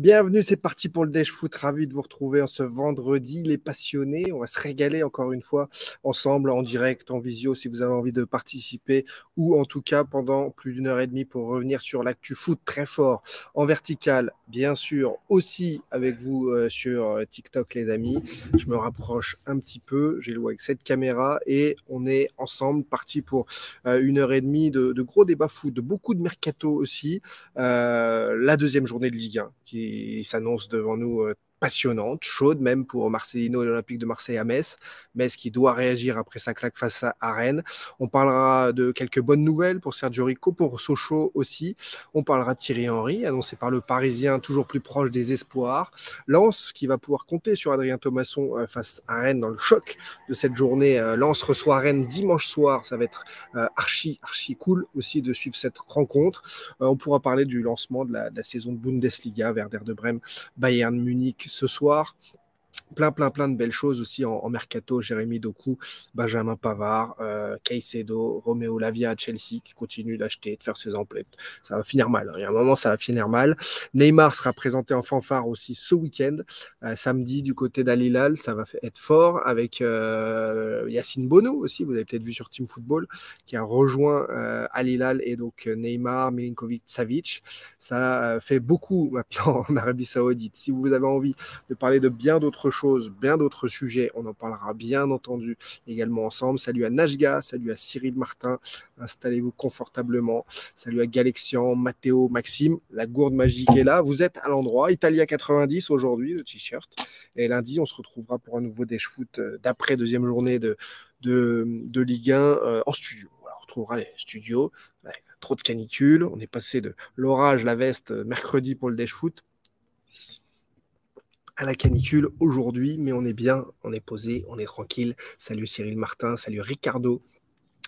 Bienvenue, c'est parti pour le Dash Foot. Ravi de vous retrouver en ce vendredi, les passionnés. On va se régaler encore une fois ensemble, en direct, en visio, si vous avez envie de participer, ou en tout cas pendant plus d'une heure et demie pour revenir sur l'actu foot très fort, en vertical, bien sûr, aussi avec vous sur TikTok, les amis. Je me rapproche un petit peu, j'ai loué avec cette caméra et on est ensemble, parti pour une heure et demie de gros débats foot, de beaucoup de mercato aussi. La deuxième journée de Ligue 1 qui s'annonce devant nous passionnante, chaude même pour Marcelino et l'Olympique de Marseille à Metz. Metz qui doit réagir après sa claque face à Rennes. On parlera de quelques bonnes nouvelles pour Sergio Rico, pour Sochaux aussi. On parlera de Thierry Henry, annoncé par le Parisien, toujours plus proche des espoirs. Lens qui va pouvoir compter sur Adrien Thomasson face à Rennes dans le choc de cette journée. Lens reçoit Rennes dimanche soir. Ça va être archi cool aussi de suivre cette rencontre. On pourra parler du lancement de la saison de Bundesliga, Werder de Brême, Bayern Munich ce soir. Plein de belles choses aussi en mercato. Jérémy Doku, Benjamin Pavard, Caicedo, Romeo Lavia à Chelsea qui continue d'acheter, de faire ses emplettes. Ça va finir mal. Il y a un moment, ça va finir mal. Neymar sera présenté en fanfare aussi ce week-end, samedi du côté d'Al Hilal. Ça va être fort avec Yacine Bono aussi. Vous avez peut-être vu sur Team Football qui a rejoint Al Hilal et donc Neymar, Milinkovic, Savic. Ça fait beaucoup maintenant en Arabie Saoudite. Si vous avez envie de parler de bien d'autres choses, bien d'autres sujets, on en parlera bien entendu également ensemble. Salut à Najga, salut à Cyril Martin, installez-vous confortablement. Salut à Galexian, Matteo, Maxime, la gourde magique est là. Vous êtes à l'endroit. Italia 90 aujourd'hui, le t-shirt. Et lundi, on se retrouvera pour un nouveau Dash Foot d'après deuxième journée de Ligue 1 en studio. Voilà, on retrouvera les studios. Ouais, trop de canicules. On est passé de l'orage, la veste, mercredi pour le Dash Foot à la canicule aujourd'hui, mais on est bien, on est posé, on est tranquille. Salut Cyril Martin, salut Ricardo.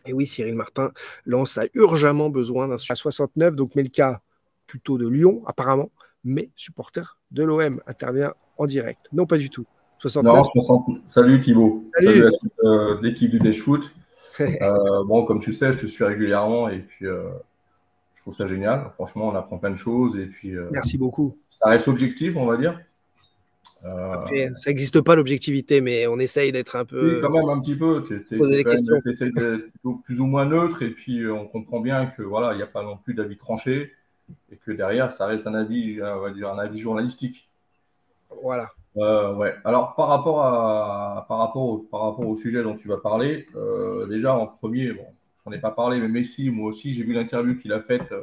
Et oui, Cyril Martin, Lens a urgemment besoin d'un à 69, donc Melka plutôt de Lyon apparemment, mais supporter de l'OM intervient en direct. Non, pas du tout. 69. Non, 60. Salut Thibaut. Salut à toute l'équipe du Dash Foot. Bon, comme tu sais, je te suis régulièrement et puis je trouve ça génial. Franchement, on apprend plein de choses et puis Merci beaucoup. ça reste objectif, on va dire. Après, ça n'existe pas l'objectivité, mais on essaye d'être un peu. Oui, quand même un petit peu. Tu essaies d'être plus ou moins neutre et puis on comprend bien que voilà, il n'y a pas non plus d'avis tranché et que derrière, ça reste un avis, on va dire, un avis journalistique. Voilà. Ouais. Alors, par rapport au sujet dont tu vas parler, déjà en premier, bon, j'en ai pas parlé, mais Messi, moi aussi, j'ai vu l'interview qu'il a faite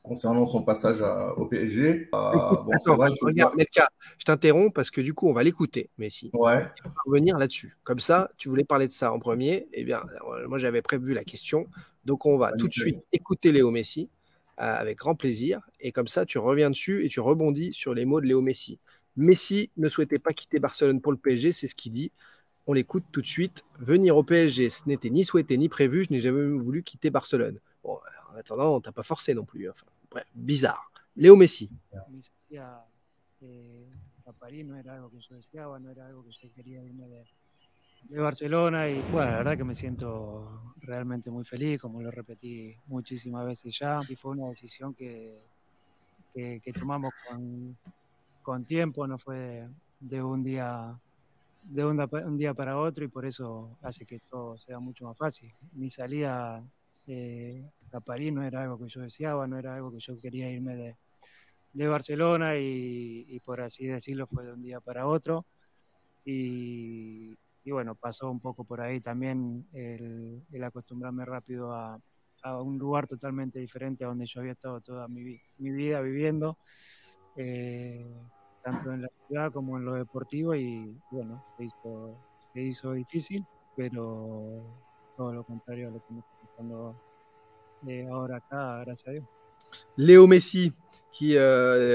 concernant son passage au PSG. Bon, c'est Attends, vrai que regarde, Melka, je t'interromps parce que du coup, on va l'écouter, Messi. ouais. On va revenir là-dessus. Comme ça, tu voulais parler de ça en premier. Eh bien, moi, j'avais prévu la question. Donc, on va tout de suite écouter Léo Messi avec grand plaisir. Et comme ça, tu reviens dessus et tu rebondis sur les mots de Léo Messi. Messi ne souhaitait pas quitter Barcelone pour le PSG, c'est ce qu'il dit. On l'écoute tout de suite. Venir au PSG, ce n'était ni souhaité ni prévu. Je n'ai jamais voulu quitter Barcelone. Bon, en attendant, on t'a pas forcé non plus. Enfin, bref, bizarre. Léo Messi. A París no era algo que yo deseaba, no era algo que yo quería irme de Barcelona y bueno, la verdad que me siento realmente muy feliz, como lo repetí muchísimas veces ya, y fue una decisión que tomamos con tiempo, no fue de un día para otro y por eso hace que todo sea mucho más fácil. Mi salida a París no era algo que yo deseaba, no era algo que yo quería irme de Barcelona y por así decirlo fue de un día para otro y bueno, pasó un poco por ahí también el acostumbrarme rápido a un lugar totalmente diferente a donde yo había estado toda mi vida viviendo, tanto en la ciudad como en lo deportivo y bueno, se hizo difícil, pero todo lo contrario a lo que me está pasando ahora acá, gracias a Dios. Léo Messi qui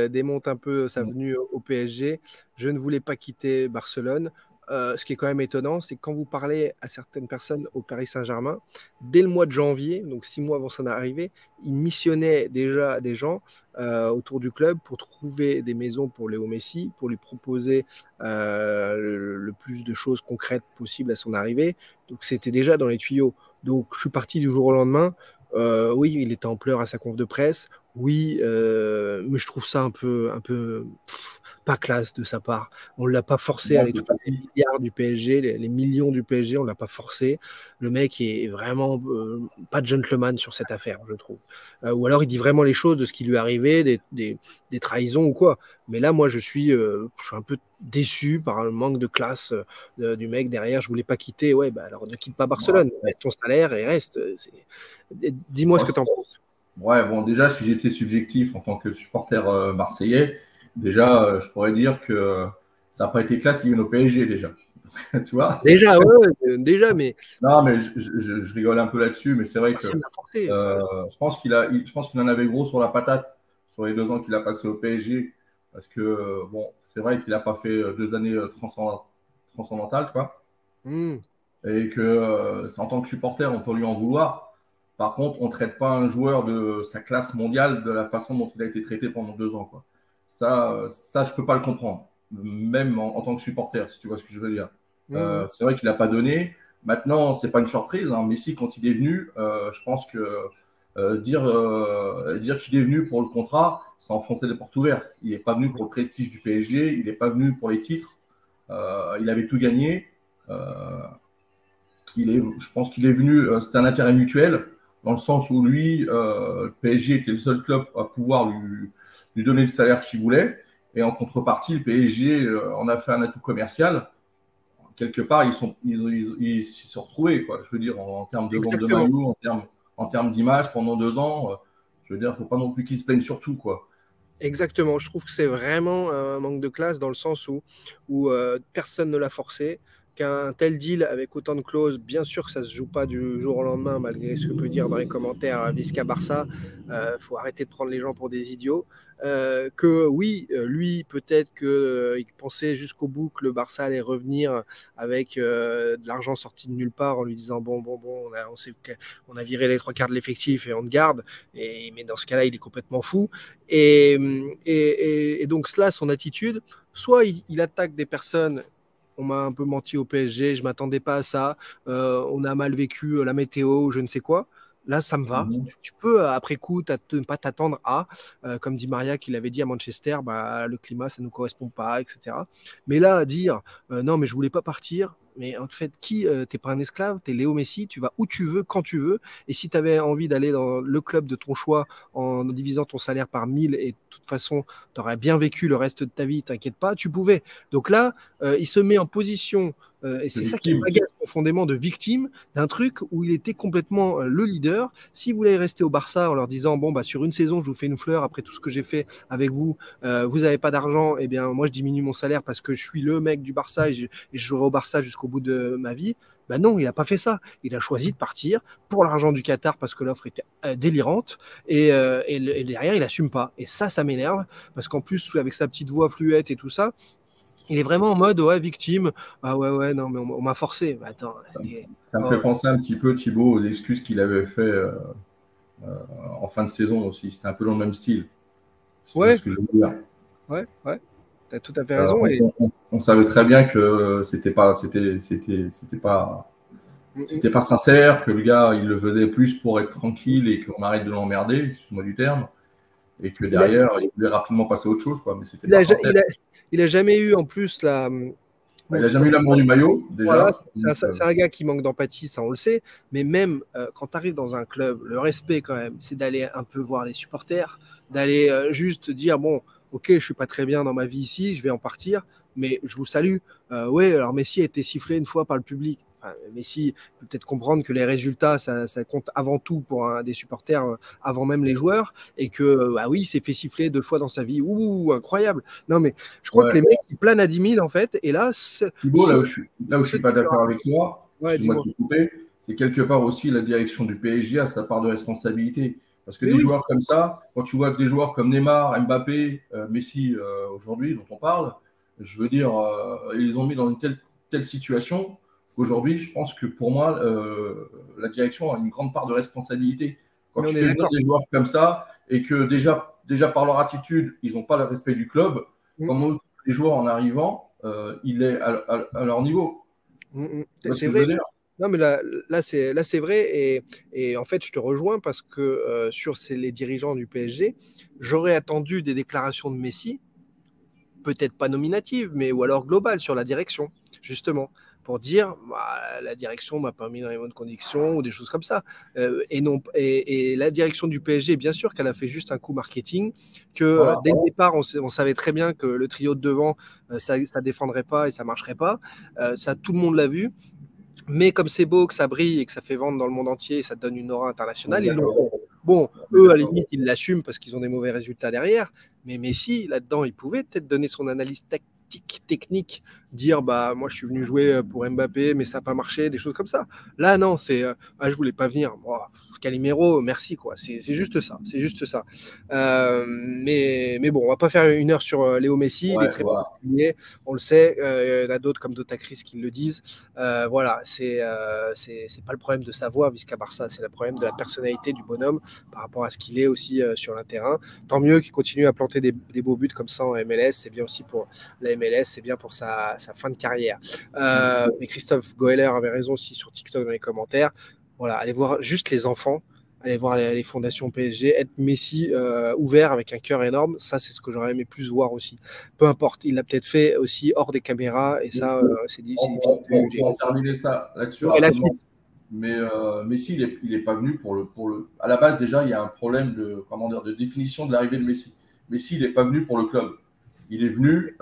démonte un peu sa venue au PSG. Je ne voulais pas quitter Barcelone. Ce qui est quand même étonnant, c'est que quand vous parlez à certaines personnes au Paris Saint-Germain, dès le mois de janvier, donc 6 mois avant son arrivée, ils missionnaient déjà des gens autour du club pour trouver des maisons pour Léo Messi, pour lui proposer le plus de choses concrètes possibles à son arrivée. Donc c'était déjà dans les tuyaux. Donc je suis parti du jour au lendemain. Oui, il était en pleurs à sa conf de presse. Oui, mais je trouve ça pas classe de sa part. On ne l'a pas forcé à Bon, aller c'est toucher les facile. milliards du PSG, les millions du PSG, on ne l'a pas forcé. Le mec est vraiment pas gentleman sur cette affaire, je trouve. Ou alors il dit vraiment les choses de ce qui lui est arrivé, des trahisons ou quoi. Mais là, moi, je suis un peu déçu par le manque de classe du mec derrière. Je voulais pas quitter. Ouais, bah alors ne quitte pas Ouais, Barcelone. Reste ton salaire et reste. Dis-moi ce ouais, que tu en penses. ouais, bon, déjà, si j'étais subjectif en tant que supporter marseillais, déjà, je pourrais dire que ça n'a pas été classe qu'il vienne au PSG, déjà. Tu vois? Déjà, ouais, ouais, déjà, mais Non, mais je rigole un peu là-dessus, mais c'est vrai que personne n'a forcé. euh, je pense qu'il en avait gros sur la patate sur les 2 ans qu'il a passé au PSG, parce que bon, c'est vrai qu'il n'a pas fait 2 années transcendantales, quoi, Hmm. et que en tant que supporter, on peut lui en vouloir. Par contre, on ne traite pas un joueur de sa classe mondiale de la façon dont il a été traité pendant 2 ans, quoi. Ça, je peux pas le comprendre, même en tant que supporter, si tu vois ce que je veux dire. Hmm. C'est vrai qu'il n'a pas donné. Maintenant, c'est pas une surprise, hein. Messi, quand il est venu, je pense que dire qu'il est venu pour le contrat, c'est enfoncer les portes ouvertes. Il n'est pas venu pour le prestige du PSG, il n'est pas venu pour les titres. Il avait tout gagné. Euh, je pense qu'il est venu, c'était un intérêt mutuel, dans le sens où lui, le PSG était le seul club à pouvoir lui donner le salaire qu'il voulait. Et en contrepartie, le PSG en a fait un atout commercial. Quelque part, ils s'y sont retrouvés, quoi. Je veux dire, en termes de vente de Exactement. maillots, en termes d'image pendant 2 ans, je veux dire, il ne faut pas non plus qu'ils se plaignent surtout, quoi. Exactement. Je trouve que c'est vraiment un manque de classe dans le sens où personne ne l'a forcé. Qu'un tel deal avec autant de clauses, bien sûr que ça se joue pas du jour au lendemain, malgré ce que peut dire dans les commentaires Visca Barça. Faut arrêter de prendre les gens pour des idiots. Que oui, lui, peut-être qu'il pensait jusqu'au bout que le Barça allait revenir avec de l'argent sorti de nulle part en lui disant bon, on a viré les 3 quarts de l'effectif et on te garde. Mais dans ce cas-là, il est complètement fou. Et, et donc cela, son attitude, soit il attaque des personnes. On m'a un peu menti au PSG, je m'attendais pas à ça. On a mal vécu la météo, je ne sais quoi. Là, ça me va. Mhm. Tu peux, après coup, ne pas t'attendre à, comme dit Maria, qu'il avait dit à Manchester, bah, le climat, ça ne nous correspond pas, etc. Mais là, dire, non, mais je voulais pas partir. Mais en fait, t'es pas un esclave, t'es Léo Messi, tu vas où tu veux, quand tu veux. Et si tu avais envie d'aller dans le club de ton choix en divisant ton salaire par 1000 et de toute façon, tu aurais bien vécu le reste de ta vie, t'inquiète pas, tu pouvais. Donc là, il se met en position, et C'est c'est ça qui victime. m'agace profondément, de victime d'un truc où il était complètement le leader. S'il voulait rester au Barça en leur disant, bon, bah, sur une saison, je vous fais une fleur après tout ce que j'ai fait avec vous, vous n'avez pas d'argent, eh bien, moi, je diminue mon salaire parce que je suis le mec du Barça et je jouerai au Barça jusqu'au bout de ma vie. Ben non, il n'a pas fait ça. Il a choisi de partir pour l'argent du Qatar parce que l'offre était délirante et derrière, il assume pas. Et ça m'énerve parce qu'en plus, avec sa petite voix fluette et tout ça, il est vraiment en mode ouais, victime. Ah ouais, non, mais on m'a forcé. Bah, attends, Ça, ça me fait penser un petit peu, Thibaut, aux excuses qu'il avait fait en fin de saison aussi. C'était un peu dans le même style, si tu vois ouais, ce que je veux dire. ouais. T'as tout à fait raison. On savait très bien que Mm, c'était pas sincère, que le gars, il le faisait plus pour être tranquille et qu'on arrête de l'emmerder, excuse-moi du terme, et que il a, derrière, il voulait rapidement passer à autre chose, quoi, mais c'était il pas a, sincère. il a jamais eu en plus la. Il Bon, n'a de toute jamais eu façon, l'amour du maillot, voilà, déjà. c'est Donc, c'est un gars qui manque d'empathie, ça on le sait. Mais même quand tu arrives dans un club, le respect quand même, c'est d'aller un peu voir les supporters, d'aller juste dire bon, ok, je suis pas très bien dans ma vie ici, je vais en partir, mais je vous salue. Ouais, alors Messi a été sifflé une fois par le public. Enfin, Messi peut peut-être comprendre que les résultats, ça compte avant tout pour des supporters, avant même les joueurs, et que bah oui, il s'est fait siffler 2 fois dans sa vie. Ouh, incroyable. Non mais je crois que les ouais. mecs ils planent à 10 000 en fait, et là, Thibaut, ceux, là où je ceux suis pas qui leur d'accord avec toi, Ouais, excuse-moi de dis-moi. te couper, c'est quelque part aussi la direction du PSG a sa part de responsabilité. Parce que Mais des oui, joueurs comme ça, quand tu vois que des joueurs comme Neymar, Mbappé, Messi aujourd'hui, dont on parle, je veux dire, ils les ont mis dans une telle situation qu'aujourd'hui, je pense que pour moi, la direction a une grande part de responsabilité. Quand mais tu on est fais venir d'accord. des joueurs comme ça et que déjà par leur attitude, ils n'ont pas le respect du club, Mm, comment les joueurs en arrivant, il est à leur niveau. mm, Tu vois ce C'est que je vrai. veux dire? Non, mais là c'est vrai. Et en fait, je te rejoins parce que sur les dirigeants du PSG, j'aurais attendu des déclarations de Messi, peut-être pas nominatives, mais ou alors globales sur la direction, justement, pour dire bah, la direction m'a pas mis dans les bonnes conditions ou des choses comme ça. Et la direction du PSG, bien sûr qu'elle a fait juste un coup marketing, que Voilà. dès le départ, on savait très bien que le trio de devant, ça défendrait pas et ça marcherait pas. Ça, tout le monde l'a vu. Mais comme c'est beau, que ça brille et que ça fait vendre dans le monde entier et ça donne une aura internationale, ils l'ont fait. Bon, eux, à la limite, ils l'assument parce qu'ils ont des mauvais résultats derrière. Mais Messi, là-dedans, il pouvait peut-être donner son analyse tactique, technique, dire bah moi je suis venu jouer pour Mbappé, mais ça n'a pas marché, des choses comme ça. Là, non, c'est je voulais pas venir. Bon, Calimero, merci quoi. C'est juste ça. C'est juste ça. Mais bon, on va pas faire une heure sur Léo Messi. Il est très particulier. On le sait. Il y en a d'autres comme Dotakris qui le disent. Voilà, c'est pas le problème de sa voix, Visca Barça, c'est le problème de la personnalité du bonhomme par rapport à ce qu'il est aussi sur le terrain. Tant mieux qu'il continue à planter des beaux buts comme ça en MLS, c'est bien aussi pour la MLS, c'est bien pour sa fin de carrière. Mais Christophe Goeller avait raison aussi sur TikTok dans les commentaires. Voilà, allez voir juste les enfants, allez voir les fondations PSG, être Messi ouvert avec un cœur énorme, ça c'est ce que j'aurais aimé plus voir aussi. Peu importe, il l'a peut-être fait aussi hors des caméras et ça c'est difficile. On peut en terminer ça là-dessus rapidement. Mais Messi, il est pas venu pour le. À la base, déjà, il y a un problème de définition de l'arrivée de Messi. Messi, il n'est pas venu pour le club. Il est venu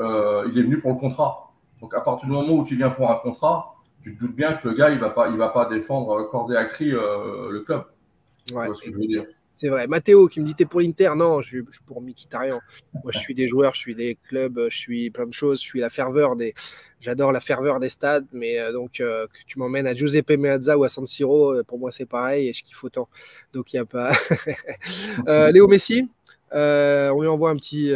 pour le contrat. Donc, à partir du moment où tu viens pour un contrat, tu te doutes bien que le gars, il va pas défendre corps et à cri le club. Ouais, tu vois ce que je veux dire. C'est vrai. Mathéo qui me dit t'es pour l'Inter. Non, je suis pour Mkhitaryan. Moi, je suis des joueurs, je suis des clubs, je suis plein de choses. Je suis la ferveur J'adore la ferveur des stades, mais donc que tu m'emmènes à Giuseppe Meazza ou à San Siro, pour moi c'est pareil et je kiffe autant. Donc il y a pas. Léo Messi. On lui envoie un petit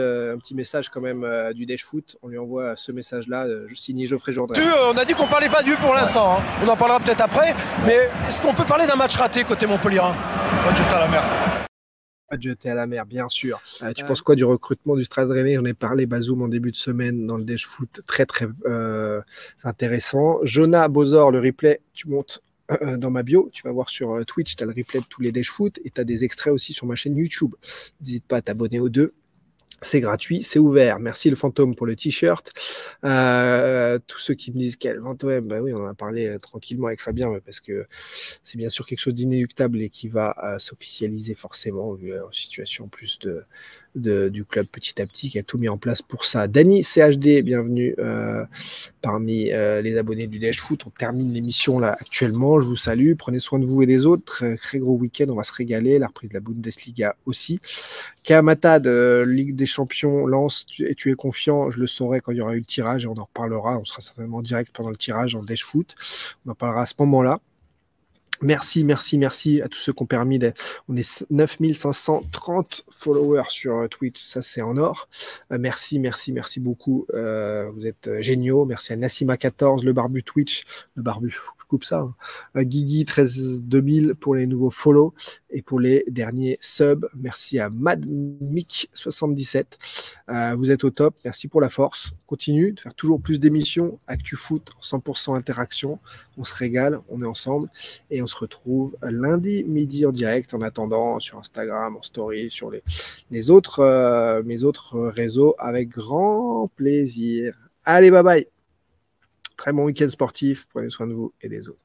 message quand même du Dash Foot. On lui envoie ce message-là, signé Geoffrey Jourdain. On a dit qu'on parlait pas du pour l'instant. Hein. On en parlera peut-être après. Mais est-ce qu'on peut parler d'un match raté côté Montpellierin? Pas de jeter à la mer. Pas de jeter à la mer, bien sûr. Tu penses quoi du recrutement du Stade Rennais? J'en ai parlé, Bazoum, en début de semaine dans le Dash Foot. Très, très intéressant. Jonah Bozor, le replay, tu montes dans ma bio, tu vas voir sur Twitch, tu as le replay de tous les Dash Foot et tu as des extraits aussi sur ma chaîne YouTube. N'hésite pas à t'abonner aux deux. C'est gratuit, c'est ouvert. Merci le fantôme pour le t-shirt. Tous ceux qui me disent quel fantôme, bah oui, on en a parlé tranquillement avec Fabien, parce que c'est bien sûr quelque chose d'inéluctable et qui va s'officialiser forcément, vu la situation plus du club petit à petit, qui a tout mis en place pour ça. Dany CHD, bienvenue parmi les abonnés du Dash Foot. On termine l'émission là actuellement. Je vous salue. Prenez soin de vous et des autres. Très, très gros week-end. On va se régaler. La reprise de la Bundesliga aussi. Kamatad, Ligue des Champions, Lens, tu es confiant? Je le saurai quand il y aura eu le tirage et on en reparlera. On sera certainement en direct pendant le tirage en Dash Foot. On en parlera à ce moment-là. Merci à tous ceux qui ont permis d'être. On est 9530 followers sur Twitch, ça c'est en or. Merci beaucoup. Vous êtes géniaux. Merci à Nassima14, le barbu Twitch, le barbu, je coupe ça. Hein. Guigui 13 2000 pour les nouveaux follow et pour les derniers subs. Merci à MadMick77. Vous êtes au top. Merci pour la force. Continue de faire toujours plus d'émissions. ActuFoot en 100% interaction. On se régale, on est ensemble et on se retrouve lundi midi en direct. En attendant, sur Instagram, en story, sur mes autres réseaux avec grand plaisir. Allez, bye bye. Très bon week-end sportif. Prenez soin de vous et des autres.